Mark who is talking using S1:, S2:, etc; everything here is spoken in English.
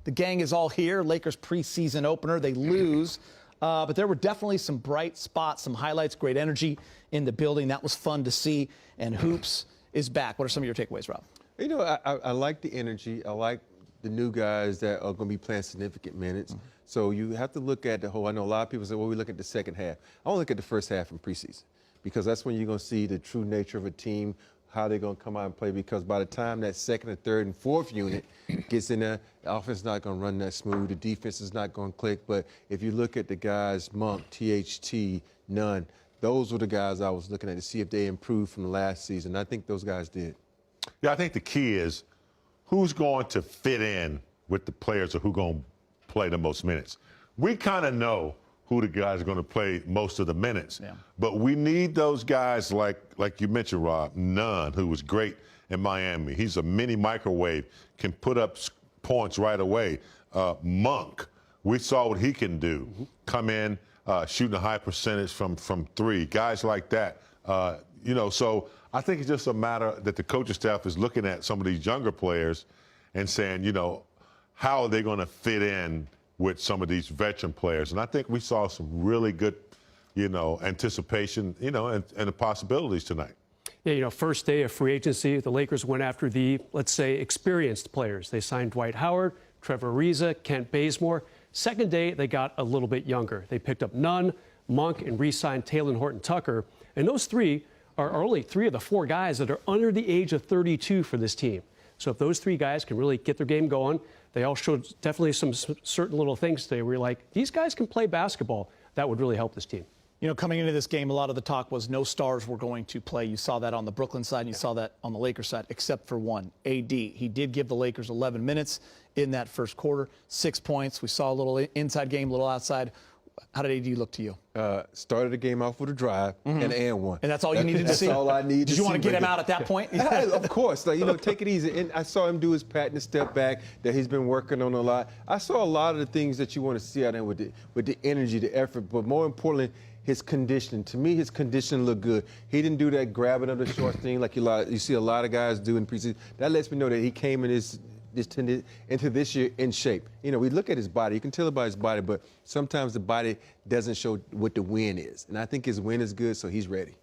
S1: The gang is all here. Lakers preseason opener. They lose. But there were definitely some bright spots, some highlights, great energy in the building. That was fun to see. And Hoops is back. What are some of your takeaways, Rob?
S2: You know, I like the energy. I like the new guys that are going to be playing significant minutes. Mm-hmm. So you have to look at the whole. I know a lot of people say, well, we look at the second half. I want to look at the first half in preseason because that's when you're going to see the true nature of a team, how they're going to come out and play, because by the time that second and third and fourth unit gets in there, the offense is not going to run that smooth. The defense is not going to click. But if you look at the guys, Monk, THT, Nunn, those were the guys I was looking at to see if they improved from the last season. I think those guys did.
S3: Yeah, I think the key is who's going to fit in with the players or who's going to play the most minutes. We kind of know who the guys are going to play most of the minutes. Yeah. But we need those guys like you mentioned, Rob, Nunn, who was great in Miami. He's a mini microwave, can put up points right away. Monk, we saw what he can do. Mm-hmm. Come in, shooting a high percentage from three. Guys like that. So I think it's just a matter that the coaching staff is looking at some of these younger players and saying, how are they going to fit in with some of these veteran players? And I think we saw some really good, anticipation, and the possibilities tonight.
S4: Yeah, first day of free agency, the Lakers went after the, let's say, experienced players. They signed Dwight Howard, Trevor Ariza, Kent Bazemore. Second day, they got a little bit younger. They picked up Nunn, Monk, and re-signed Talen Horton-Tucker. And those three are only three of the four guys that are under the age of 32 for this team. So if those three guys can really get their game going, they all showed definitely some certain little things today where you're like, these guys can play basketball. That would really help this team.
S1: Coming into this game, a lot of the talk was no stars were going to play. You saw that on the Brooklyn side, and you saw that on the Lakers side, except for one, AD. He did give the Lakers 11 minutes in that first quarter, 6 points. We saw a little inside game, a little outside. How did AD look to you?
S2: Started the game off with a drive and one.
S1: And that's all you needed to see?
S2: That's all I needed to see.
S1: Did you want to get him out at that point?
S2: Of course. Take it easy. And I saw him do his pat and step back that he's been working on a lot. I saw a lot of the things that you want to see out of him with the energy, the effort, but more importantly, his conditioning. To me, his conditioning looked good. He didn't do that grabbing of the short thing like you see a lot of guys do in preseason. That lets me know that he came in into this year in shape. We look at his body. You can tell about his body, but sometimes the body doesn't show what the win is. And I think his win is good, so he's ready.